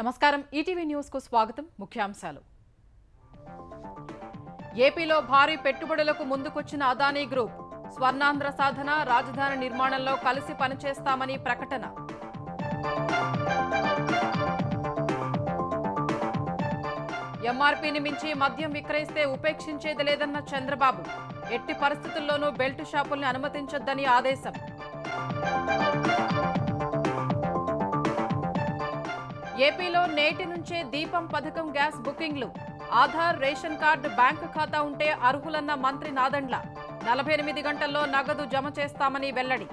నమస్కారం ETV news కు స్వాగతం ముఖ్యాంశాలు ఏపీలో భారీ పెట్టుబడులకు ముందుకొచ్చిన అదానీ గ్రూప్ స్వర్ణాంధ్ర సాధన రాజధాని నిర్మాణంలో కలిసి పనిచేస్తామని ప్రకటన ఎంఆర్పీని మించి మద్యం విక్రయిస్తే ఉపేక్షించేది లేదన్న చంద్రబాబు ఎట్టి పరిస్థితుల్లోనూ బెల్ట్ షాపుల్ని అనుమతించొద్దని ఆదేశం ఏపీలో నేటి నుంచే దీపం పథకం గ్యాస్ బుకింగ్లు ఆధార్ రేషన్ కార్డు బ్యాంకు ఖాతా ఉంటే అర్హులన్న మంత్రి నాదెండ్ల 48 గంటల్లో నగదు జమ చేస్తామని వెల్లడి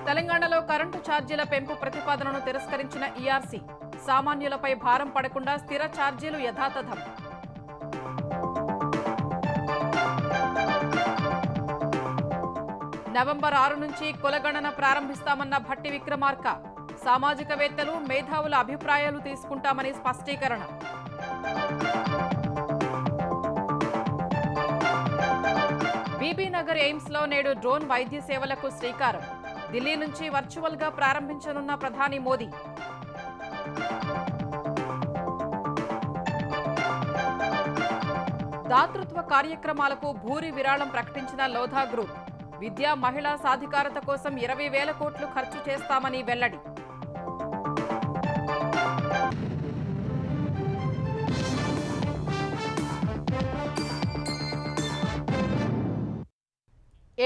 తెలంగాణలో కరెంటు ఛార్జీల పెంపు ప్రతిపాదనను తిరస్కరించిన ఈఆర్సీ సామాన్యులపై భారం పడకుండా స్థిర ఛార్జీలు యథాతథం నవంబర్ 6 నుంచి కులగణన ప్రారంభిస్తామన్న భట్టి విక్రమార్క సామాజికవేత్తలు మేధావుల అభిప్రాయాలు తీసుకుంటామని స్పష్టీకరణ బీబీనగర్ ఎయిమ్స్ లో నేడు డ్రోన్ వైద్య సేవలకు శ్రీకారం ఢిల్లీ నుంచి వర్చువల్ గా ప్రారంభించనున్న ప్రధాని మోదీ దాతృత్వ కార్యక్రమాలకు భూరి విరాళం ప్రకటించిన లోధా గ్రూప్ విద్యా మహిళా సాధికారత కోసం 20,000 కోట్లు ఖర్చు చేస్తామని వెల్లడి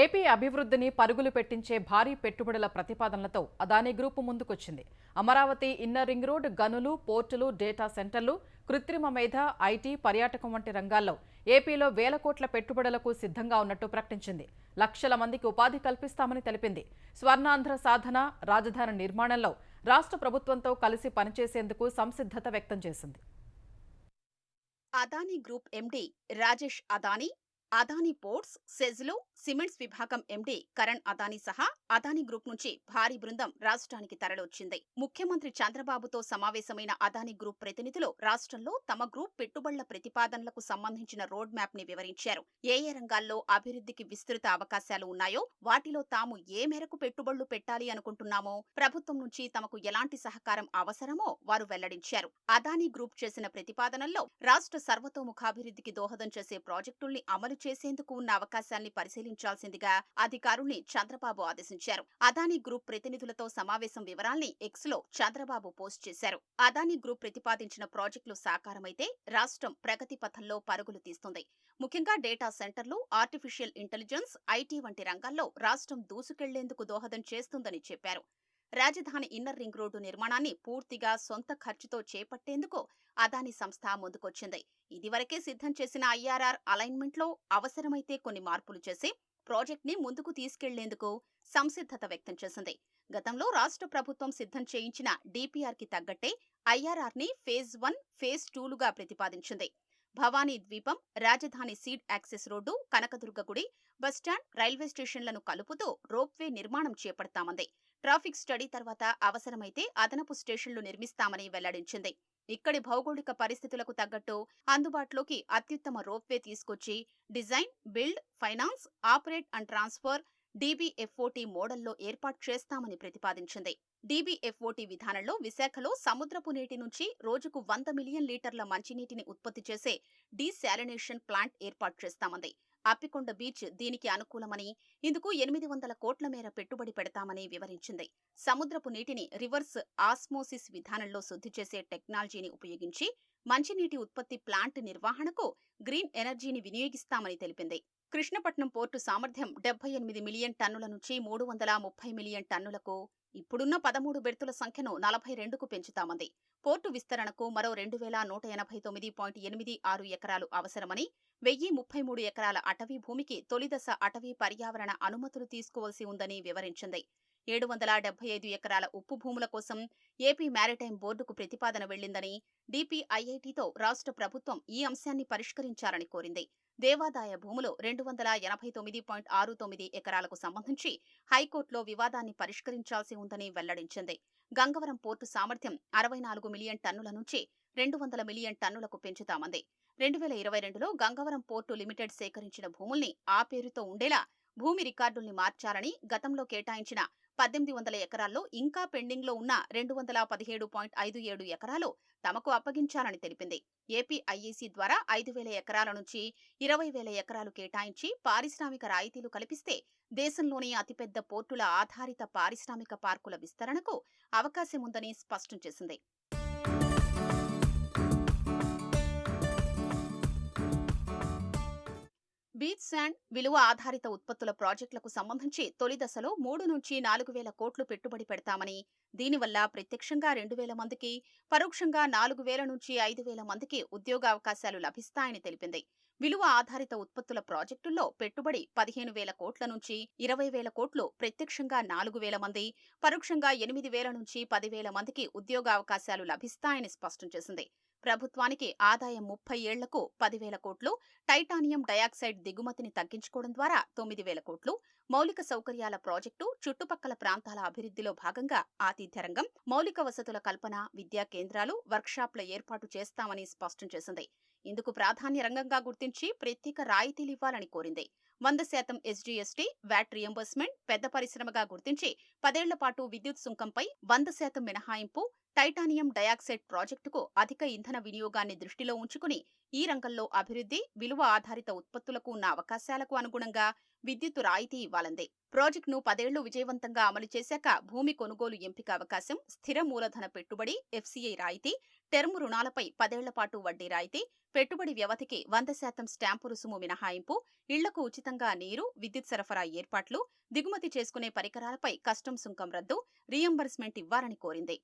ఏపీ అభివృద్ధిని పరుగులు పెట్టించే భారీ పెట్టుబడుల ప్రతిపాదనలతో అదానీ గ్రూపు ముందుకొచ్చింది. అమరావతి ఇన్నర్ రింగ్ రోడ్, గనులు, పోర్టులు, డేటా సెంటర్లు, కృత్రిమ మేధ, ఐటీ, పర్యాటకం వంటి రంగాల్లో ఏపీలో 1,000 కోట్ల పెట్టుబడులకు సిద్ధంగా ఉన్నట్టు ప్రకటించింది. లక్షల మందికి ఉపాధి కల్పిస్తామని తెలిపింది. స్వర్ణాంధ్ర సాధన, రాజధాని నిర్మాణంలో రాష్ట్ర ప్రభుత్వంతో కలిసి పనిచేసేందుకు సంసిద్ధత వ్యక్తం చేసింది. Adani group MD Rajesh Adani, Adani ports, సెజ్లో, సిమెంట్స్ విభాగం ఎండీ కరణ్ అదానీ సహా అదానీ గ్రూప్ నుంచి భారీ బృందం రాష్ట్రానికి తరలివచ్చింది. ముఖ్యమంత్రి చంద్రబాబుతో సమావేశమైన అదానీ గ్రూప్ ప్రతినిధులు రాష్ట్రంలో తమ గ్రూప్ పెట్టుబడుల ప్రతిపాదనలకు సంబంధించిన రోడ్ మ్యాప్ ని వివరించారు. ఏ రంగాల్లో అభివృద్ధికి విస్తృత అవకాశాలు ఉన్నాయో, వాటిలో తాము ఏ మేరకు పెట్టుబడులు పెట్టాలి అనుకుంటున్నామో, ప్రభుత్వం నుంచి తమకు ఎలాంటి సహకారం అవసరమో వారు వెల్లడించారు. అదానీ గ్రూప్ చేసిన ప్రతిపాదనల్లో రాష్ట్ర సర్వతోముఖాభివృద్ధికి దోహదం చేసే ప్రాజెక్టుల్ని అమలు చేసేందుకు ఉన్న అవకాశాన్ని పరిశీలించాల్సిందిగా అధికారుల్ని చంద్రబాబు ఆదేశించారు. అదానీ గ్రూప్ ప్రతినిధులతో సమావేశం వివరాల్ని ఎక్స్ లో చంద్రబాబు పోస్ట్ చేశారు. అదానీ గ్రూప్ ప్రతిపాదించిన ప్రాజెక్టులు సాకారమైతే రాష్ట్రం ప్రగతి పథంలో పరుగులు తీస్తుంది. ముఖ్యంగా డేటా సెంటర్లు, ఆర్టిఫిషియల్ ఇంటెలిజెన్స్, ఐటీ వంటి రంగాల్లో రాష్ట్రం దూసుకెళ్లేందుకు దోహదం చేస్తుందని చెప్పారు. రాజధాని ఇన్నర్ రింగ్ రోడ్డు నిర్మాణాన్ని పూర్తిగా సొంత ఖర్చుతో చేపట్టేందుకు అదానీ సంస్థ ముందుకొచ్చింది. ఇదివరకే సిద్ధం చేసిన ఐఆర్ఆర్ అలైన్మెంట్లో అవసరమైతే కొన్ని మార్పులు చేసి ప్రాజెక్ట్ ని ముందుకు తీసుకెళ్లేందుకు సంసిద్ధత వ్యక్తం చేసింది. గతంలో రాష్ట్ర ప్రభుత్వం సిద్ధం చేయించిన డీపీఆర్ కి తగ్గట్టే ఐఆర్ఆర్ ని ఫేజ్ 1, ఫేజ్ 2లుగా ప్రతిపాదించింది. భవానీ ద్వీపం, రాజధాని సీడ్ యాక్సెస్ రోడ్డు, కనకదుర్గ గుడి, బస్టాండ్, రైల్వే స్టేషన్లను కలుపుతూ రోప్వే నిర్మాణం చేపడతామంది. ట్రాఫిక్ స్టడీ తర్వాత అవసరమైతే అదనపు స్టేషన్లు నిర్మిస్తామని వెల్లడించింది. ఇక్కడి భౌగోళిక పరిస్థితులకు తగ్గట్టు అందుబాటులోకి అత్యుత్తమ రోప్వే తీసుకొచ్చి design, build, finance, operate and transfer DBFOT మోడల్లో ఏర్పాటు చేస్తామని ప్రతిపాదించింది. డీబీఎఫ్ఓటీ విధానంలో విశాఖలో సముద్రపు నీటి నుంచి రోజుకు 100 మిలియన్ లీటర్ల మంచినీటిని ఉత్పత్తి చేసే డీశాలినేషన్ ప్లాంట్ ఏర్పాటు చేస్తామంది. అప్పికొండ బీచ్ దీనికి అనుకూలమని, ఇందుకు 800 కోట్ల మేర పెట్టుబడి పెడతామని వివరించింది. సముద్రపు నీటిని రివర్స్ ఆస్మోసిస్ విధానంలో శుద్ధి చేసే టెక్నాలజీని ఉపయోగించి మంచినీటి ఉత్పత్తి ప్లాంట్ నిర్వహణకు గ్రీన్ ఎనర్జీని వినియోగిస్తామని తెలిపింది. కృష్ణపట్నం పోర్టు సామర్థ్యం 78 మిలియన్ టన్నుల నుంచి 330 మిలియన్ టన్నులకు, ఇప్పుడున్న 13 బెర్తుల సంఖ్యను 42కు పెంచుతామంది. పోర్టు విస్తరణకు మరో 2199.86 ఎకరాలు అవసరమని, 1033 ఎకరాల అటవీ భూమికి తొలిదశ అటవీ పర్యావరణ అనుమతులు తీసుకోవాల్సి ఉందని వివరించింది. 775 ఎకరాల ఉప్పు భూముల కోసం ఏపీ మ్యారిటైమ్ బోర్డుకు ప్రతిపాదన వెళ్లిందని, డీపీఐఐటీతో రాష్ట్ర ప్రభుత్వం ఈ అంశాన్ని పరిష్కరించాలని కోరింది. దేవాదాయ భూములు 289.69 ఎకరాలకు సంబంధించి హైకోర్టులో వివాదాన్ని పరిష్కరించాల్సి ఉందని వెల్లడించింది. గంగవరం పోర్టు సామర్థ్యం 64 మిలియన్ టన్నుల నుంచి 200 మిలియన్ టన్నులకు పెంచుతామంది. 2022లో గంగవరం పోర్టు లిమిటెడ్ సేకరించిన భూముల్ని ఆ పేరుతో ఉండేలా భూమి రికార్డుల్ని మార్చాలని, గతంలో కేటాయించిన 1800 ఎకరాల్లో ఇంకా పెండింగ్లో ఉన్న 217.57 ఎకరాలు తమకు అప్పగించాలని తెలిపింది. ఏపీఐఈసీ ద్వారా 5,000 ఎకరాల నుంచి 20,000 ఎకరాలు కేటాయించి పారిశ్రామిక రాయితీలు కల్పిస్తే దేశంలోని అతిపెద్ద పోర్టుల ఆధారిత పారిశ్రామిక పార్కుల విస్తరణకు అవకాశముందని స్పష్టం చేసింది. బీచ్ శాండ్ విలువ ఆధారిత ఉత్పత్తుల ప్రాజెక్టులకు సంబంధించి తొలి దశలో 3 నుంచి 4,000 కోట్లు పెట్టుబడి పెడతామని, దీనివల్ల ప్రత్యక్షంగా 2,000 మందికి, పరోక్షంగా 4,000 నుంచి 5,000 మందికి ఉద్యోగావకాశాలు లభిస్తాయని తెలిపింది. విలువ ఆధారిత ఉత్పత్తుల ప్రాజెక్టుల్లో పెట్టుబడి 15,000 కోట్ల నుంచి 20,000 కోట్లు, ప్రత్యక్షంగా 4,000 మంది, పరోక్షంగా 8,000 నుంచి 10,000 మందికి ఉద్యోగావకాశాలు లభిస్తాయని స్పష్టం చేసింది. ప్రభుత్వానికి ఆదాయం 30 ఏళ్లకు 10,000 కోట్లు, టైటానియం డయాక్సైడ్ దిగుమతిని తగ్గించుకోవడం ద్వారా 9,000 కోట్లు, మౌలిక సౌకర్యాల ప్రాజెక్టు, చుట్టుపక్కల ప్రాంతాల అభివృద్ధిలో భాగంగా ఆతిథ్య రంగం, మౌలిక వసతుల కల్పన, విద్యా కేంద్రాలు, వర్క్షాప్ల ఏర్పాటు చేస్తామని స్పష్టం చేసింది. ఇందుకు ప్రాధాన్య రంగంగా గుర్తించి ప్రత్యేక రాయితీలివ్వాలని కోరింది. 100% ఎస్జీఎస్టీ, వ్యాట్ రియంబర్స్మెంట్, పెద్ద పరిశ్రమగా గుర్తించి 10 ఏళ్ల పాటు విద్యుత్ సుంకంపై 100% మినహాయింపు, టైటానియం డయాక్సైడ్ ప్రాజెక్టుకు అధిక ఇంధన వినియోగాన్ని దృష్టిలో ఉంచుకుని ఈ రంగంలో అభివృద్ధి, విలువ ఆధారిత ఉత్పత్తులకు ఉన్న అవకాశాలకు అనుగుణంగా విద్యుత్ రాయితీ ఇవ్వాలంది. ప్రాజెక్టును 10 ఏళ్లు విజయవంతంగా అమలు చేశాక భూమి కొనుగోలు ఎంపిక అవకాశం, స్థిర మూలధన పెట్టుబడి, ఎఫ్సీఐ రాయితీ, టెర్మ్ రుణాలపై 10 ఏళ్ల పాటు వడ్డీ రాయితీ, పెట్టుబడి వ్యవధికి 100% స్టాంపు రుసుము మినహాయింపు, ఇళ్లకు ఉచితంగా నీరు, విద్యుత్ సరఫరా ఏర్పాట్లు, దిగుమతి చేసుకునే పరికరాలపై కస్టమ్ సుంకం రద్దు, రీయింబర్స్మెంట్ ఇవ్వాలని కోరింది.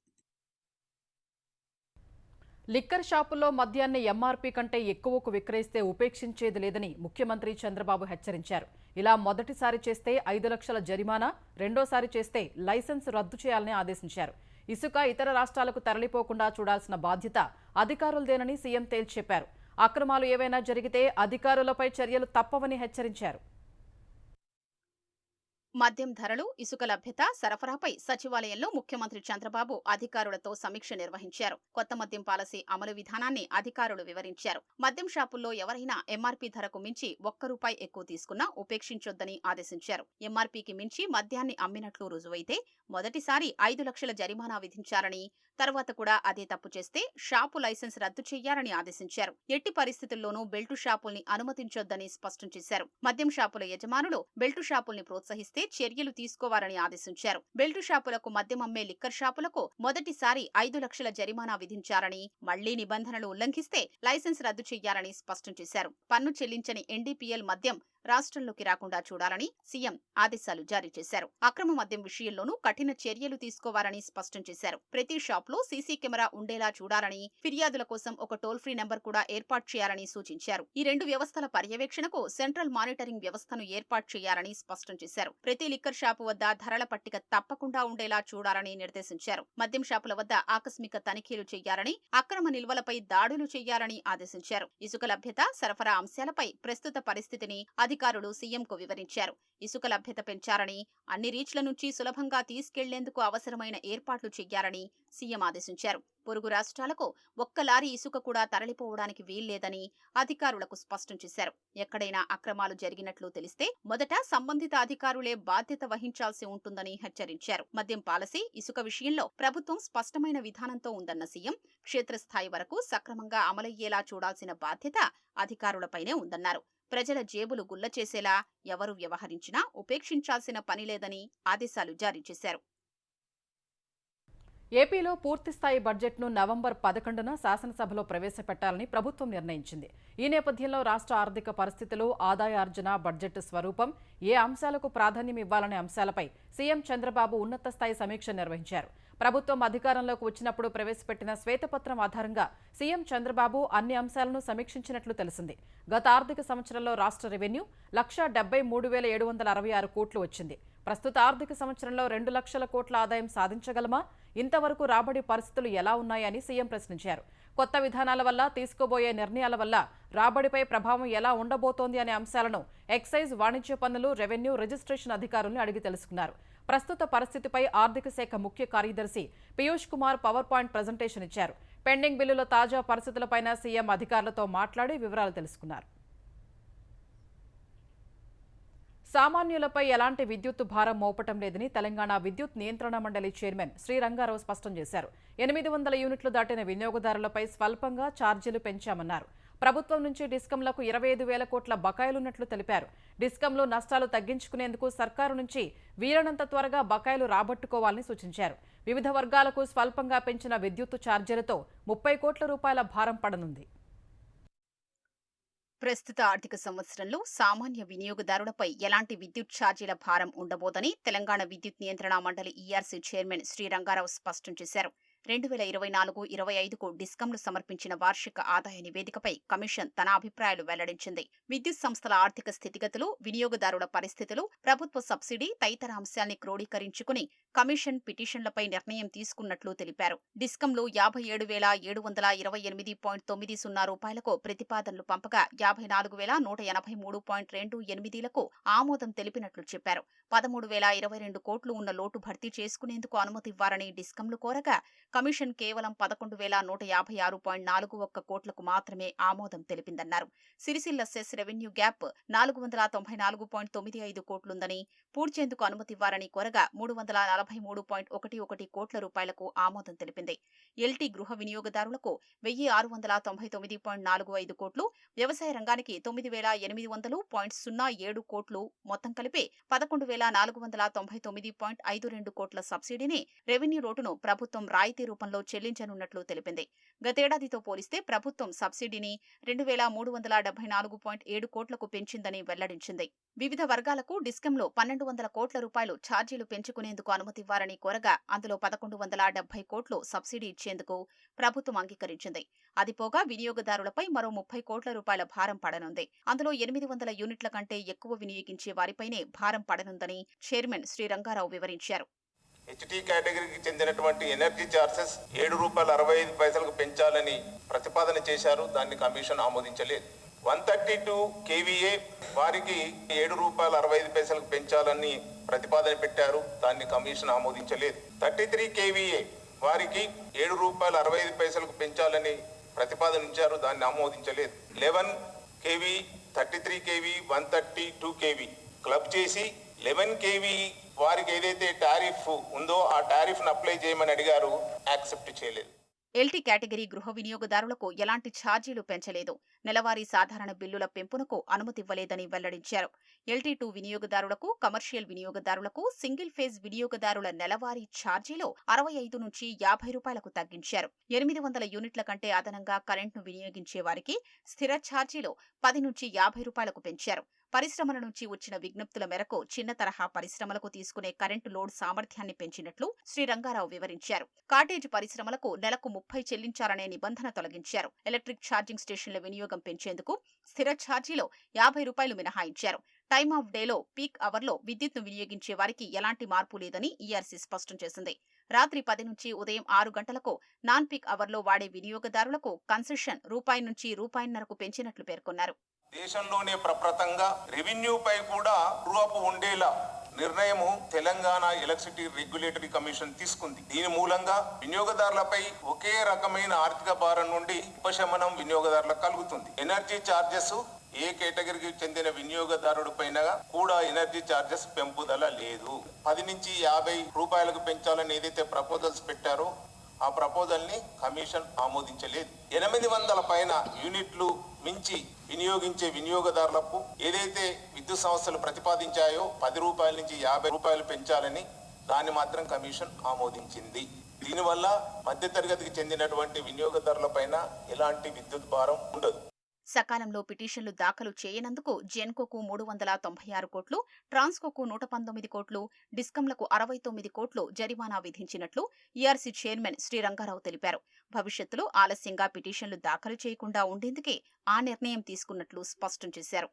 లిక్కర్ షాపుల్లో మద్యాన్ని ఎంఆర్పీ కంటే ఎక్కువకు విక్రయిస్తే ఉపేక్షించేది లేదని ముఖ్యమంత్రి చంద్రబాబు హెచ్చరించారు. ఇలా మొదటిసారి చేస్తే 5 లక్షల జరిమానా, రెండోసారి చేస్తే లైసెన్స్ రద్దు చేయాలని ఆదేశించారు. ఇసుక ఇతర రాష్ట్రాలకు తరలిపోకుండా చూడాల్సిన బాధ్యత అధికారులదేనని సీఎం తేల్చి చెప్పారు. అక్రమాలు ఏవైనా జరిగితే అధికారులపై చర్యలు తప్పవని హెచ్చరించారు. మద్యం ధరలు, ఇసుక లభ్యత, సరఫరాపై సచివాలయంలో ముఖ్యమంత్రి చంద్రబాబు అధికారులతో సమీక్ష నిర్వహించారు. కొత్త మద్యం పాలసీ అమలు విధానాన్ని అధికారులు వివరించారు. మద్యం షాపుల్లో ఎవరైనా ఎంఆర్పీ ధరకు మించి ₹1 ఎక్కువ తీసుకున్నా ఉపేక్షించొద్దని ఆదేశించారు. ఎంఆర్పీకి మించి మద్యాన్ని అమ్మినట్లు రుజువైతే మొదటిసారి 5 లక్షల జరిమానా విధించారని, తర్వాత కూడా అదే తప్పు చేస్తే షాపు లైసెన్స్ రద్దు చేయాలని ఆదేశించారు. ఎట్టి పరిస్థితుల్లోనూ బెల్టు షాపుల్ని అనుమతించొద్దని స్పష్టం చేశారు. మద్యం షాపుల యజమానులు బెల్టు షాపుల్ని ప్రోత్సహిస్తే చర్యలు తీసుకోవాలని ఆదేశించారు. బెల్టు షాపులకు మద్యం అమ్మే లిక్కర్ షాపులకు మొదటిసారి 5 లక్షల జరిమానా విధించారని, మళ్లీ నిబంధనలు ఉల్లంఘిస్తే లైసెన్స్ రద్దు చేయాలని స్పష్టం చేశారు. పన్ను చెల్లించని ఎన్డీపీఎల్ మద్యం రాష్ట్రంలోకి రాకుండా చూడాలని సీఎం ఆదేశాలు జారీ చేశారు. అక్రమ మద్యం విషయంలోనూ కఠిన చర్యలు తీసుకోవాలని స్పష్టం చేశారు. ప్రతి షాప్లో సీసీ కెమెరా ఉండేలా చూడాలని, ఫిర్యాదుల కోసం ఒక టోల్ ఫ్రీ నెంబర్ కూడా ఏర్పాటు చేయాలని సూచించారు. ఈ 2 వ్యవస్థల పర్యవేక్షణకు సెంట్రల్ మానిటరింగ్ వ్యవస్థను ఏర్పాటు చేయాలని స్పష్టం చేశారు. ప్రతి లిక్కర్ షాపు వద్ద ధరల పట్టిక తప్పకుండా ఉండేలా చూడాలని నిర్దేశించారు. మద్యం షాపుల వద్ద ఆకస్మిక తనిఖీలు చేయాలని, అక్రమ నిల్వలపై దాడులు చేయాలని ఆదేశించారు. ఇసుక లభ్యత, సరఫరా అంశాలపై ప్రస్తుత పరిస్థితిని అధికారులు సీఎంకు వివరించారు. ఇసుక లభ్యత పెంచారని, అన్ని రీచ్ల నుంచి సులభంగా తీసుకెళ్లేందుకు అవసరమైన ఏర్పాట్లు చేయాలని సీఎం ఆదేశించారు. పొరుగు రాష్ట్రాలకు ఒక్క లారీ ఇసుక కూడా తరలిపోవడానికి వీల్లేదని అధికారులకు స్పష్టం చేశారు. ఎక్కడైనా అక్రమాలు జరిగినట్లు తెలిస్తే మొదట సంబంధిత అధికారులే బాధ్యత వహించాల్సి ఉంటుందని హెచ్చరించారు. మద్యం పాలసీ, ఇసుక విషయంలో ప్రభుత్వం స్పష్టమైన విధానంతో ఉందన్న సీఎం, క్షేత్రస్థాయి వరకు సక్రమంగా అమలయ్యేలా చూడాల్సిన బాధ్యత అధికారులపైనే ఉందన్నారు. ప్రజల జేబులు గుల్ల చేసేలా ఎవరు వ్యవహరించినా ఉపేక్షించాల్సిన పనిలేదని ఆదేశాలు జారీ చేశారు. ఏపీలో పూర్తిస్థాయి బడ్జెట్ను నవంబర్ 11న శాసనసభలో ప్రవేశపెట్టాలని ప్రభుత్వం నిర్ణయించింది. ఈ నేపథ్యంలో రాష్ట్ర ఆర్థిక పరిస్థితులు, ఆదాయార్జన, బడ్జెట్ స్వరూపం, ఏ అంశాలకు ప్రాధాన్యం ఇవ్వాలనే అంశాలపై సీఎం చంద్రబాబు ఉన్నత స్థాయి సమీక్ష నిర్వహించారు. ప్రభుత్వం అధికారంలోకి వచ్చినప్పుడు ప్రవేశపెట్టిన శ్వేతపత్రం ఆధారంగా సీఎం చంద్రబాబు అన్ని అంశాలను సమీక్షించినట్లు తెలిసింది. గత ఆర్థిక సంవత్సరంలో రాష్ట్ర రెవెన్యూ 1,73,766 కోట్లు వచ్చింది. ప్రస్తుత ఆర్థిక సంవత్సరంలో 2 లక్షల కోట్ల ఆదాయం సాధించగలమా? ఇంతవరకు రాబడి పరిస్థితులు ఎలా ఉన్నాయని సీఎం ప్రశ్నించారు. కొత్త విధానాల వల్ల, తీసుకోబోయే నిర్ణయాల వల్ల రాబడిపై ప్రభావం ఎలా ఉండబోతోంది అనే అంశాలను ఎక్సైజ్, వాణిజ్య పన్నులు, రెవెన్యూ, రిజిస్ట్రేషన్ అధికారులను అడిగి తెలుసుకున్నారు. ప్రస్తుత పరిస్థితిపై ఆర్థిక శాఖ ముఖ్య కార్యదర్శి Piyush Kumar power point presentation ఇచ్చారు. పెండింగ్ బిల్లుల తాజా పరిస్థితులపైన సీఎం అధికారులతో మాట్లాడి వివరాలు తెలుసుకున్నారు. సామాన్యులపై ఎలాంటి విద్యుత్ భారం మోపటం లేదని తెలంగాణ విద్యుత్ నియంత్రణ మండలి చైర్మన్ శ్రీ రంగారావు స్పష్టం చేశారు. 800 యూనిట్లు దాటిన వినియోగదారులపై స్వల్పంగా ఛార్జీలు పెంచామన్నారు. ప్రభుత్వం నుంచి డిస్కంలకు 25,000 కోట్ల బకాయిలున్నట్లు తెలిపారు. డిస్కంలో నష్టాలు తగ్గించుకునేందుకు సర్కారు నుంచి వీలైనంత త్వరగా బకాయిలు రాబట్టుకోవాలని సూచించారు. వివిధ వర్గాలకు స్వల్పంగా పెంచిన విద్యుత్ ఛార్జీలతో 30 కోట్ల రూపాయల భారం పడనుంది. ప్రస్తుత ఆర్థిక సంవత్సరంలో సామాన్య వినియోగదారులపై ఎలాంటి విద్యుత్ ఛార్జీల భారం ఉండబోదని తెలంగాణ విద్యుత్ నియంత్రణ మండలి ఈఆర్సీ చైర్మన్ శ్రీ రంగారావు స్పష్టం చేశారు. 2024-25కు డిస్కంలు సమర్పించిన వార్షిక ఆదాయ నివేదికపై కమిషన్ తన అభిప్రాయాలు వెల్లడించింది. విద్యుత్ సంస్థల ఆర్థిక స్థితిగతులు, వినియోగదారుల పరిస్థితులు, ప్రభుత్వ సబ్సిడీ తదితర అంశాల్ని క్రోడీకరించుకుని కమిషన్ పిటిషన్లపై నిర్ణయం తీసుకున్నట్లు తెలిపారు. డిస్కంలు 57,728.90 రూపాయలకు ప్రతిపాదనలు పంపగా 54,183.28లకు ఆమోదం తెలిపినట్లు చెప్పారు. 13,022 కోట్లు ఉన్న లోటు భర్తీ చేసుకునేందుకు అనుమతివ్వారని డిస్కంలు కోరగా కమిషన్ కేవలం 11,056.41 కోట్లకు మాత్రమే ఆమోదం తెలిపిందన్నారు. సిరిసిల్ల సెస్ రెవెన్యూ గ్యాప్ 494.95 కోట్లుందని, పూడ్చేందుకు అనుమతివ్వారని కోరగా 343.11 కోట్ల రూపాయలకు ఆమోదం తెలిపింది. ఎల్టీ గృహ వినియోగదారులకు 1,699.45 కోట్లు, వ్యవసాయ రంగానికి 9,800.07 కోట్లు మొత్తం కలిపి 11,499.52 కోట్ల సబ్సిడీని రెవెన్యూ లోటును ప్రభుత్వం రాయితీ రూపంలో చెల్లించనున్నట్లు తెలిపింది. గతేడాదితో పోలిస్తే ప్రభుత్వం సబ్సిడీని 2,374.7 కోట్లకు పెంచిందని వెల్లడించింది. వివిధ వర్గాలకు డిస్కంలో 1,200 కోట్ల రూపాయలు ఛార్జీలు పెంచుకునేందుకు అనుమతివ్వారని కోరగా అందులో 1,170 కోట్లు సబ్సిడీ ఇచ్చేందుకు ప్రభుత్వం అంగీకరించింది. అదిపోగా వినియోగదారులపై మరో 30 కోట్ల రూపాయల భారం పడనుంది. అందులో 800 యూనిట్ల కంటే ఎక్కువ వినియోగించే వారిపైనే భారం పడనుందని చైర్మన్ శ్రీ రంగారావు వివరించారు. హెచ్టీ కేటగిరీకి చెందినటువంటి ఎనర్జీ చార్జెస్ ₹7.65 పెంచాలని ప్రతిపాదన చేశారు. దాన్ని కమిషన్ ఆమోదించలేదు. 132 KVA వారికి ₹7.65 పెంచాలని ప్రతిపాదన పెట్టారు. దాన్ని కమిషన్ ఆమోదించలేదు. 33 KVA వారికి ₹7.65 పెంచాలని ప్రతిపాదన ఇచ్చారు. దాన్ని ఆమోదించలేదు. 11 KV, 33 KV, 132 KV క్లబ్ చేసి 11 KV వారికి ఏదైతే టారిఫ్ ఉందో ఆ టారిఫ్ను అప్లై చేయమని అడిగారు. యాక్సెప్ట్ చేయలేదు. ఎల్టీ కేటగిరీ గృహ వినియోగదారులకు ఎలాంటి ఛార్జీలు పెంచలేదు. నెలవారీ సాధారణ బిల్లుల పెంపునకు అనుమతివ్వలేదని వెల్లడించారు. LT2 వినియోగదారులకు, కమర్షియల్ వినియోగదారులకు సింగిల్ ఫేజ్ వినియోగదారుల నెలవారీ ఛార్జీలు 65 నుంచి 50 రూపాయలకు తగ్గించారు. 800 యూనిట్ల కంటే అదనంగా కరెంట్ను వినియోగించే వారికి స్థిర ఛార్జీలు 10 నుంచి 50 రూపాయలకు పెంచారు. పరిశ్రమల నుంచి వచ్చిన విజ్ఞప్తుల మేరకు చిన్న తరహా పరిశ్రమలకు తీసుకునే కరెంటు లోడ్ సామర్థ్యాన్ని పెంచినట్లు శ్రీ రంగారావు వివరించారు. కాటేజ్ పరిశ్రమలకు నెలకు 30 చెల్లించాలనే నిబంధన తొలగించారు. ఎలక్ట్రిక్ ఛార్జింగ్ స్టేషన్ల వినియోగం పెంచేందుకు స్థిర ఛార్జీలో 50 రూపాయలు మినహాయించారు. టైమ్ ఆఫ్ డేలో పీక్ అవర్లో విద్యుత్ను వినియోగించే వారికి ఎలాంటి మార్పు లేదని ఈఆర్సీ స్పష్టం చేసింది. రాత్రి 10 నుంచి ఉదయం 6 గంటలకు నాన్ పీక్ అవర్లో వాడే వినియోగదారులకు కన్సెషన్ రూపాయి నుంచి రూపాయిన్నరకు పెంచినట్లు పేర్కొన్నారు. దేశంలోనే ప్రప్రథంగా రెవెన్యూపై కూడా రూపు ఉండేలా నిర్ణయము తెలంగాణ ఎలక్ట్రిసిటీ రెగ్యులేటరీ కమిషన్ తీసుకుంది. దీని మూలంగా వినియోగదారులపై ఒకే రకమైన ఆర్థిక భారం నుండి ఉపశమనం వినియోగదారులకు కలుగుతుంది. ఎనర్జీ చార్జెస్ ఏ కేటగిరీకి చెందిన వినియోగదారుడి పైన కూడా ఎనర్జీ చార్జెస్ పెంపుదల లేదు. 10 నుంచి 50 రూపాయలకు పెంచాలని ఏదైతే ప్రపోజల్స్ పెట్టారో ఆ ప్రపోజల్ ని కమిషన్ ఆమోదించలేదు. 800 పైన యూనిట్లు మించి వినియోగించే వినియోగదారులకు ఏదైతే విద్యుత్ సంస్థలు ప్రతిపాదించాయో 10 రూపాయల నుంచి 50 రూపాయలు పెంచాలని దాన్ని మాత్రం కమిషన్ ఆమోదించింది. దీనివల్ల మధ్యతరగతికి చెందినటువంటి వినియోగదారుల పైన ఎలాంటి విద్యుత్ భారం ఉండదు. సకాలంలో పిటిషన్లు దాఖలు చేయనందుకు జెన్కోకు 396 కోట్లు, ట్రాన్స్కోకు 119 కోట్లు, డిస్కంలకు 69 కోట్లు జరిమానా విధించినట్లు ఈఆర్సీ చైర్మన్ శ్రీ రంగారావు తెలిపారు. భవిష్యత్తులో ఆలస్యంగా పిటిషన్లు దాఖలు చేయకుండా ఉండేందుకే ఆ నిర్ణయం తీసుకున్నట్లు స్పష్టం చేశారు.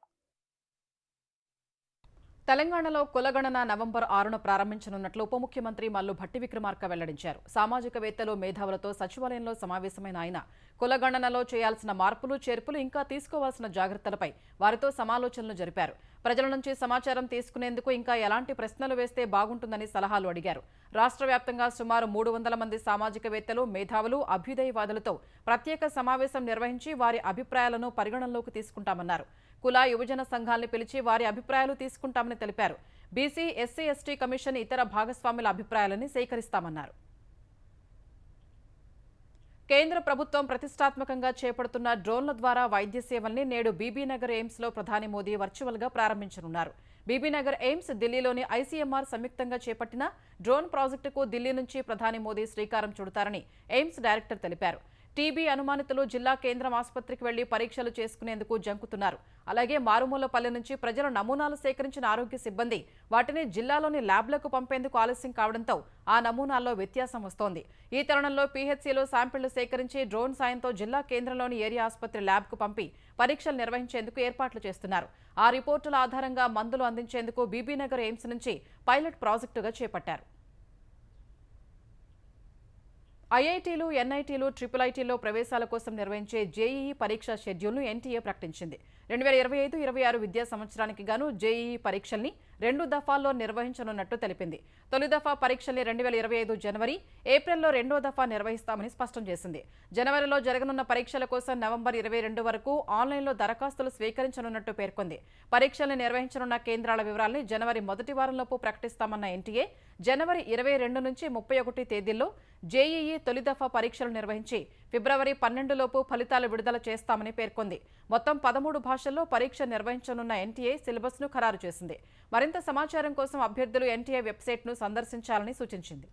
తెలంగాణలో కులగణన నవంబర్ 6న ప్రారంభించనున్నట్లు ఉప ముఖ్యమంత్రి మల్లు భట్టి విక్రమార్క వెల్లడించారు. సామాజికవేత్తలు, మేధావులతో సచివాలయంలో సమావేశమైన ఆయన కులగణనలో చేయాల్సిన మార్పులు, చేర్పులు, ఇంకా తీసుకోవాల్సిన జాగ్రత్తలపై వారితో సమాలోచనలు జరిపారు. ప్రజల నుంచి సమాచారం తీసుకునేందుకు ఇంకా ఎలాంటి ప్రశ్నలు వేస్తే బాగుంటుందని సలహాలు అడిగారు. రాష్ట్ర వ్యాప్తంగా సుమారు 300 మంది సామాజికవేత్తలు, మేధావులు, అభ్యుదయవాదులతో ప్రత్యేక సమావేశం నిర్వహించి వారి అభిప్రాయాలను పరిగణనలోకి తీసుకుంటామన్నారు. కుల యువజన సంఘాలను పిలిచి వారి అభిప్రాయాలు తీసుకుంటామని తెలిపారు. బీసీ, ఎస్సీ, ఎస్టీ కమిషన్ ఇతర భాగస్వాముల అభిప్రాయాలని సేకరిస్తామన్నారు. కేంద్ర ప్రభుత్వం ప్రతిష్టాత్మకంగా చేపడుతున్న డ్రోన్ల ద్వారా వైద్య సేవల్ని నేడు బీబీనగర్ ఎయిమ్స్లో ప్రధాని మోదీ వర్చువల్గా ప్రారంభించనున్నారు. బీబీనగర్ ఎయిమ్స్, ఢిల్లీలోని ఐసీఎంఆర్ సంయుక్తంగా చేపట్టిన డ్రోన్ ప్రాజెక్టుకు ఢిల్లీ నుంచి ప్రధాని మోదీ శ్రీకారం చుడతారని ఎయిమ్స్ డైరెక్టర్ తెలిపారు. టీబీ అనుమానితులు జిల్లా కేంద్రం ఆసుపత్రికి వెళ్లి పరీక్షలు చేసుకునేందుకు జంకుతున్నారు. అలాగే మారుమూలపల్లె నుంచి ప్రజల నమూనాలు సేకరించిన ఆరోగ్య సిబ్బంది వాటిని జిల్లాలోని ల్యాబ్లకు పంపేందుకు ఆలస్యం కావడంతో ఆ నమూనాల్లో వ్యత్యాసం వస్తోంది. ఈ తరుణంలో పీహెచ్సీలో శాంపిళ్లు సేకరించి డ్రోన్ సాయంతో జిల్లా కేంద్రంలోని ఏరియా ఆసుపత్రి ల్యాబ్కు పంపి పరీక్షలు నిర్వహించేందుకు ఏర్పాట్లు చేస్తున్నారు. ఆ రిపోర్టుల ఆధారంగా మందులు అందించేందుకు బీబీనగర్ ఎయిమ్స్ నుంచి పైలట్ ప్రాజెక్టుగా చేపట్టారు. ఐఐటీలు, ఎన్ఐటీలు, ట్రిపుల్ ఐటీలో ప్రవేశాల కోసం నిర్వహించే జేఈఈ పరీక్ష షెడ్యూల్ను ఎన్టీఏ ప్రకటించింది. 2025-26 విద్యా సంవత్సరానికి గాను జేఈఈ పరీక్షల్ని 2 దఫాల్లో నిర్వహించనున్నట్టు తెలిపింది. తొలి దఫా పరీక్షల్ని 2025 జనవరి, ఏప్రిల్లో రెండో దఫా నిర్వహిస్తామని స్పష్టం చేసింది. జనవరిలో జరగనున్న పరీక్షల కోసం నవంబర్ 22 వరకు ఆన్లైన్లో దరఖాస్తులు స్వీకరించనున్నట్టు పేర్కొంది. పరీక్షల్ని నిర్వహించనున్న కేంద్రాల వివరాల్ని జనవరి మొదటి వారంలోపు ప్రకటిస్తామన్న ఎన్టీఏ జనవరి 22 నుంచి 31 తేదీల్లో జేఈఈ తొలి దఫా పరీక్షలు నిర్వహించి ఫిబ్రవరి 12 లోపు ఫలితాలు విడుదల చేస్తామని పేర్కొంది. మొత్తం 13 భాషల్లో పరీక్ష నిర్వహించనున్న ఎన్టీఏ సిలబస్ను ఖరారు చేసింది. మరింత సమాచారం కోసం అభ్యర్థులు ఎన్టీఏ వెబ్సైట్ను సందర్శించాలని సూచించింది.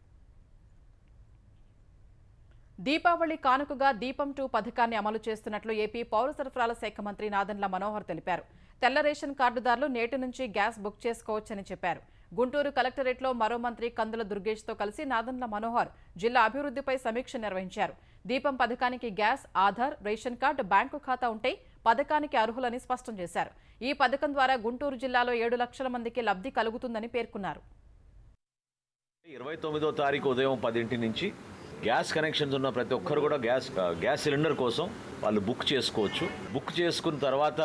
దీపావళి కానుకగా దీపం 2 పథకాన్ని అమలు చేస్తున్నట్లు ఏపీ పౌర సరఫరాల శాఖ మంత్రి నాదెండ్ల మనోహర్ తెలిపారు. తెల్ల రేషన్ కార్డుదారులు నేటి నుంచి గ్యాస్ బుక్ చేసుకోవచ్చని చెప్పారు. గుంటూరు కలెక్టరేట్లో మరో మంత్రి కందుల దుర్గేష్తో కలిసి నాదెండ్ల మనోహర్ జిల్లా అభివృద్ధిపై సమీక్ష నిర్వహించారు. దీపం పథకానికి gas, Aadhaar, ration card, bank ఖాతా ఉంటే పథకానికి అర్హులని స్పష్టం చేశారు. ఈ పథకం ద్వారా గుంటూరు జిల్లాలో 7 లక్షల మందికి లబ్ధి కలుగుతుందని పేర్కొన్నారు. 29వ తారీఖు ఉదయం 10 నుంచి గ్యాస్ కనెక్షన్స్ ఉన్న ప్రతి ఒక్కరు కూడా గ్యాస్ సిలిండర్ కోసం వాళ్ళు బుక్ చేసుకోవచ్చు. బుక్ చేసుకున్న తర్వాత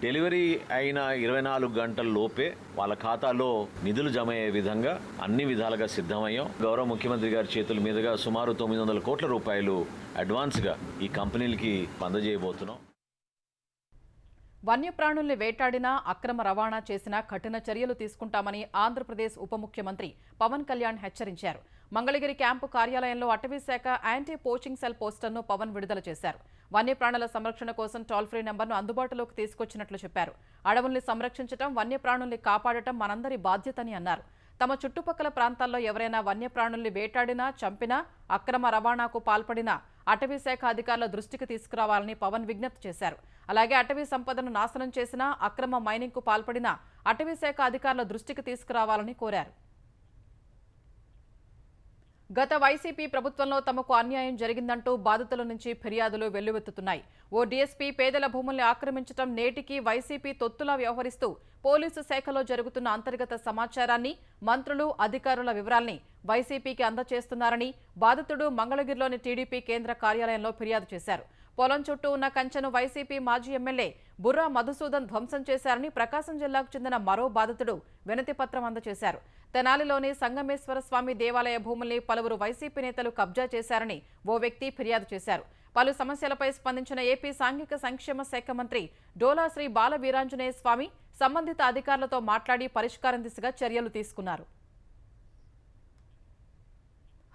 డెలివరీ అయిన 24 గంటల లోపే వాళ్ళ ఖాతాలో నిధులు జమ అయ్యే విధంగా అన్ని విధాలుగా సిద్ధమయ్యాం. గౌరవ ముఖ్యమంత్రి గారి చేతుల మీదుగా సుమారు 900 కోట్ల రూపాయలు అడ్వాన్స్గా ఈ కంపెనీలకి అందజేయబోతున్నాం. వన్యప్రాణుల్ని వేటాడినా, అక్రమ రవాణా చేసినా కఠిన చర్యలు తీసుకుంటామని ఆంధ్రప్రదేశ్ ఉప ముఖ్యమంత్రి పవన్ కళ్యాణ్ హెచ్చరించారు. మంగళగిరి క్యాంపు కార్యాలయంలో అటవీ శాఖ యాంటీ పోచింగ్ సెల్ పోస్టర్ను పవన్ విడుదల చేశారు. వన్యప్రాణుల సంరక్షణ కోసం టోల్ ఫ్రీ నెంబర్ను అందుబాటులోకి తీసుకొచ్చినట్లు చెప్పారు. అడవుల్ని సంరక్షించడం, వన్యప్రాణుల్ని కాపాడటం మనందరి బాధ్యతని అన్నారు. తమ చుట్టుపక్కల ప్రాంతాల్లో ఎవరైనా వన్యప్రాణుల్ని వేటాడినా, చంపినా, అక్రమ రవాణాకు పాల్పడినా అటవీ శాఖ అధికారుల దృష్టికి తీసుకురావాలని పవన్ విజ్ఞప్తి చేశారు. అలాగే అటవీ సంపదను నాశనం చేసినా, అక్రమ మైనింగ్కు పాల్పడినా అటవీ శాఖ అధికారుల దృష్టికి తీసుకురావాలని కోరారు. గత వైసీపీ ప్రభుత్వంలో తమకు అన్యాయం జరిగిందంటూ బాధితుల నుంచి ఫిర్యాదులు వెల్లువెత్తుతున్నాయి. ఓ డీఎస్పీ పేదల భూముల్ని ఆక్రమించడం, నేటికి వైసీపీ తొత్తులా వ్యవహరిస్తూ పోలీసు శాఖలో జరుగుతున్న అంతర్గత సమాచారాన్ని, మంత్రులు, అధికారుల వివరాల్ని వైసీపీకి అందజేస్తున్నారని బాధితుడు మంగళగిరిలోని టీడీపీ కేంద్ర కార్యాలయంలో ఫిర్యాదు చేశారు. పొలం చుట్టూ ఉన్న కంచెను వైసీపీ మాజీ ఎమ్మెల్యే బుర్రా మధుసూదన్ ధ్వంసం చేశారని ప్రకాశం జిల్లాకు చెందిన మరో బాధితుడు వినతి పత్రం అందజేశారు. తెనాలిలోని సంగమేశ్వర స్వామి దేవాలయ భూముల్ని పలువురు వైసీపీ నేతలు కబ్జా చేశారని ఓ వ్యక్తి ఫిర్యాదు చేశారు. పలు సమస్యలపై స్పందించిన ఏపీ సాంఘిక సంక్షేమ శాఖ మంత్రి డోలా శ్రీ బాల వీరాంజనేయ స్వామి సంబంధిత అధికారులతో మాట్లాడి పరిష్కారం దిశగా చర్యలు తీసుకున్నారు.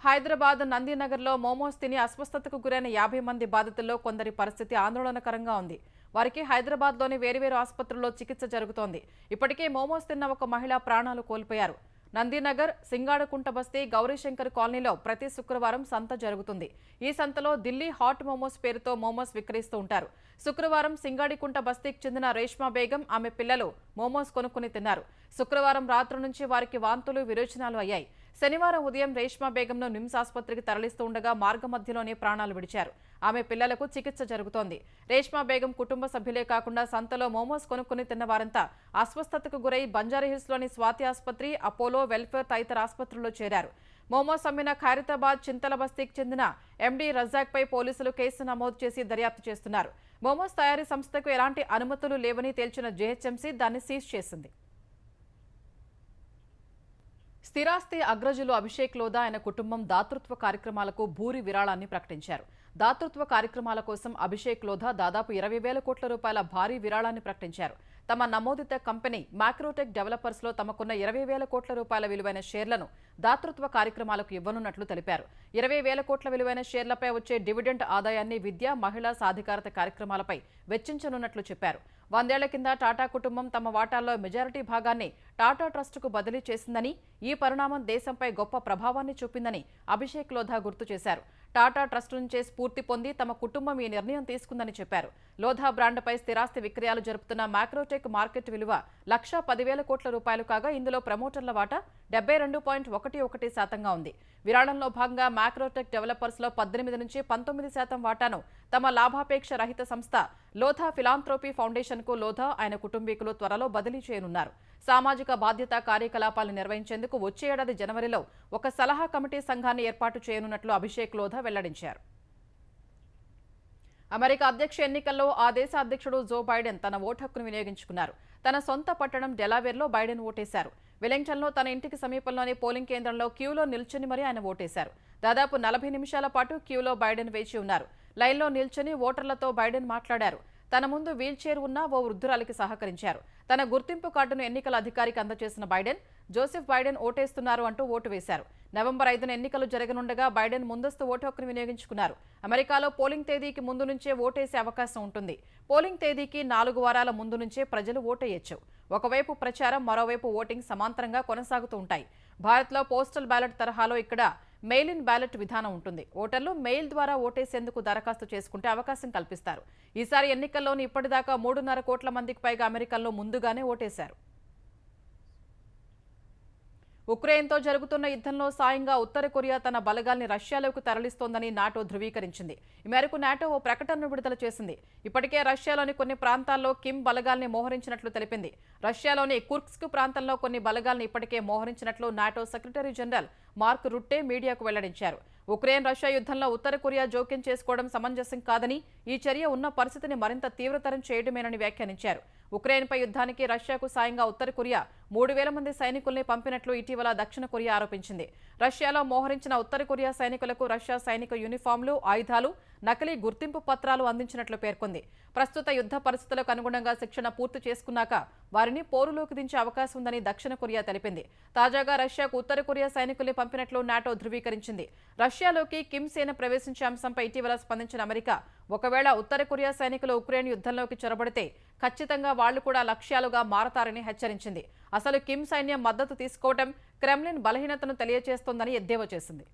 హైదరాబాద్ నందినగర్లో మోమోస్ తిని అస్వస్థతకు గురైన 50 మంది బాధితుల్లో కొందరి పరిస్థితి ఆందోళనకరంగా ఉంది. వారికి హైదరాబాద్లోని వేర్వేరు ఆసుపత్రుల్లో చికిత్స జరుగుతోంది. ఇప్పటికే మోమోస్ తిన్న ఒక మహిళ ప్రాణాలు కోల్పోయారు. నందినగర్, సింగాడకుంట బస్తీ, గౌరీశంకర్ కాలనీలో ప్రతి శుక్రవారం సంత జరుగుతుంది. ఈ సంతలో ఢిల్లీ హాట్ మోమోస్ పేరుతో మోమోస్ విక్రయిస్తూ ఉంటారు. శుక్రవారం సింగాడికుంట బస్తీకి చెందిన రేష్మా బేగం, ఆమె పిల్లలు మోమోస్ కొనుక్కుని తిన్నారు. శుక్రవారం రాత్రి నుంచి వారికి వాంతులు, విరోచనాలు అయ్యాయి. శనివారం ఉదయం రేష్మా బేగంను నిమ్స్ ఆసుపత్రికి తరలిస్తూ ఉండగా మార్గ మధ్యలోనే ప్రాణాలు విడిచారు. ఆమె పిల్లలకు చికిత్స జరుగుతోంది. రేష్మా బేగం కుటుంబ సభ్యులే కాకుండా సంతలో మోమోస్ కొనుక్కుని తిన్న వారంతా అస్వస్థతకు గురై బంజారాహిల్స్లోని స్వాతి ఆసుపత్రి, అపోలో, వెల్ఫేర్ తదితర ఆసుపత్రుల్లో చేరారు. మోమోస్ అమ్మిన ఖైరతాబాద్ చింతల బస్తీకి చెందిన ఎండీ రజాక్పై పోలీసులు కేసు నమోదు చేసి దర్యాప్తు చేస్తున్నారు. మోమోస్ తయారీ సంస్థకు ఎలాంటి అనుమతులు లేవని తేల్చిన జీహెచ్ఎంసీ దాన్ని సీజ్ చేసింది. స్థిరాస్తి అగ్రజులు అభిషేక్ లోధా ఆయన కుటుంబం దాతృత్వ కార్యక్రమాలకు భూరి విరాళాన్ని ప్రకటించారు. దాతృత్వ కార్యక్రమాల కోసం అభిషేక్ లోధా దాదాపు 20,000 కోట్ల రూపాయల భారీ విరాళాన్ని ప్రకటించారు. తమ నమోదిత కంపెనీ మ్యాక్రోటెక్ డెవలపర్స్లో తమకున్న 20,000 కోట్ల రూపాయల విలువైన షేర్లను దాతృత్వ కార్యక్రమాలకు ఇవ్వనున్నట్లు తెలిపారు. 20,000 కోట్ల విలువైన షేర్లపై వచ్చే డివిడెండ్ ఆదాయాన్ని విద్య, మహిళా సాధికారత కార్యక్రమాలపై వెచ్చించనున్నట్లు చెప్పారు. 100 ఏళ్ల కింద టాటా కుటుంబం తమ వాటాల్లో మెజారిటీ భాగాన్ని టాటా ట్రస్టుకు బదిలీ చేసిందని, ఈ పరిణామం దేశంపై గొప్ప ప్రభావాన్ని చూపిందని అభిషేక్ లోధా గుర్తు చేశారు. టాటా ట్రస్ట్ నుంచే స్ఫూర్తి పొంది తమ కుటుంబం ఈ నిర్ణయం తీసుకుందని చెప్పారు. లోధా బ్రాండ్పై స్థిరాస్తి విక్రయాలు జరుపుతున్న మ్యాక్రోటెక్ మార్కెట్ విలువ 1,10,000 కోట్ల రూపాయలు కాగా ఇందులో ప్రమోటర్ల వాటా 72.11% ఉంది. విరాళంలో భాగంగా మ్యాక్రోటెక్ డెవలపర్స్లో 18 నుంచి 19% వాటాను తమ లాభాపేక్ష రహిత సంస్థ లోధా ఫిలాంథ్రోపీ ఫౌండేషన్కు లోధా ఆయన కుటుంబీకులు త్వరలో బదిలీ చేయనున్నారు. సామాజిక బాధ్యతా కార్యకలాపాలు నిర్వహించేందుకు వచ్చే ఏడాది జనవరిలో ఒక సలహా కమిటీ సంఘాన్ని ఏర్పాటు చేయనున్నట్లు అభిషేక్ లోధా వెల్లడించారు. అమెరికా అధ్యక్ష ఎన్నికల్లో ఆ దేశ అధ్యక్షుడు జో బైడెన్ తన ఓటు హక్కును వినియోగించుకున్నారు. తన సొంత పట్టణం డెలావేర్లో బైడెన్ ఓటేశారు. వెలింగ్టన్లో తన ఇంటికి సమీపంలోని పోలింగ్ కేంద్రంలో క్యూలో నిల్చుని మరీ ఆయన ఓటేశారు. దాదాపు 40 నిమిషాల పాటు క్యూలో బైడెన్ వేచి ఉన్నారు. లైన్లో నిల్చుని ఓటర్లతో బైడెన్ మాట్లాడారు. తన ముందు వీల్చైర్ ఉన్న ఓ వృద్ధురాలికి సహకరించారు. తన గుర్తింపు కార్డును ఎన్నికల అధికారికి అందజేసిన బైడెన్ జోసెఫ్ బైడెన్ ఓటేస్తున్నారు అంటూ ఓటు వేశారు. నవంబర్ 5న ఎన్నికలు జరగనుండగా బైడెన్ ముందస్తు ఓటు హక్కును వినియోగించుకున్నారు. అమెరికాలో పోలింగ్ తేదీకి ముందు నుంచే ఓటేసే అవకాశం ఉంటుంది. పోలింగ్ తేదీకి 4 వారాల ముందు నుంచే ప్రజలు ఓటేయొచ్చు. ఒకవైపు ప్రచారం, మరోవైపు ఓటింగ్ సమాంతరంగా కొనసాగుతూ ఉంటాయి. భారత్లో పోస్టల్ బ్యాలెట్ తరహాలో ఇక్కడ మెయిల్ ఇన్ బ్యాలెట్ విధానం ఉంటుంది. ఓటర్లు మెయిల్ ద్వారా ఓటేసేందుకు దరఖాస్తు చేసుకుంటే అవకాశం కల్పిస్తారు. ఈసారి ఎన్నికల్లోని ఇప్పటిదాకా 3.5 కోట్ల మందికి పైగా అమెరికన్లు ముందుగానే ఓటేశారు. ఉక్రెయిన్తో జరుగుతున్న యుద్ధంలో సాయంగా ఉత్తర కొరియా తన బలగాల్ని రష్యాలోకి తరలిస్తోందని నాటో ధృవీకరించింది. ఈ మేరకు నాటో ఓ ప్రకటనను విడుదల చేసింది. ఇప్పటికే రష్యాలోని కొన్ని ప్రాంతాల్లో కిమ్ బలగాల్ని మోహరించినట్లు తెలిపింది. రష్యాలోని కుర్స్క్ ప్రాంతంలో కొన్ని బలగాల్ని ఇప్పటికే మోహరించినట్లు NATO secretary general Mark Rutte మీడియాకు వెల్లడించారు. ఉక్రెయిన్ రష్యా యుద్ధంలో ఉత్తర కొరియా జోక్యం చేసుకోవడం సమంజసం కాదని, ఈ చర్య ఉన్న పరిస్థితిని మరింత తీవ్రతరం చేయడమేనని వ్యాఖ్యానించారు. ఉక్రెయిన్పై యుద్ధానికి రష్యాకు సాయంగా ఉత్తర కొరియా 3,000 మంది సైనికుల్ని పంపినట్లు ఇటీవల దక్షిణ కొరియా ఆరోపించింది. రష్యాలో మోహరించిన ఉత్తర కొరియా సైనికులకు రష్యా సైనిక యూనిఫామ్లు, ఆయుధాలు, నకిలీ గుర్తింపు పత్రాలు అందించినట్లు పేర్కొంది. ప్రస్తుత యుద్ధ పరిస్థితులకు అనుగుణంగా శిక్షణ పూర్తి చేసుకున్నాక వారిని పోరులోకి దించే అవకాశం ఉందని దక్షిణ కొరియా తెలిపింది. తాజాగా రష్యాకు ఉత్తర కొరియా సైనికుల్ని పంపినట్లు నాటో ధృవీకరించింది. రష్యాలోకి కిమ్ సేన ప్రవేశించే అంశంపై ఇటీవల స్పందించిన అమెరికా, ఒకవేళ ఉత్తర కొరియా సైనికులు ఉక్రెయిన్ యుద్ధంలోకి చొరబడితే ఖచ్చితంగా వాళ్లు కూడా లక్ష్యాలుగా మారతారని హెచ్చరించింది. అసలు కిమ్ సైన్యం మద్దతు తీసుకోవడం క్రెమ్లిన్ బలహీనతను తెలియజేస్తోందని ఎద్దేవా చేసింది.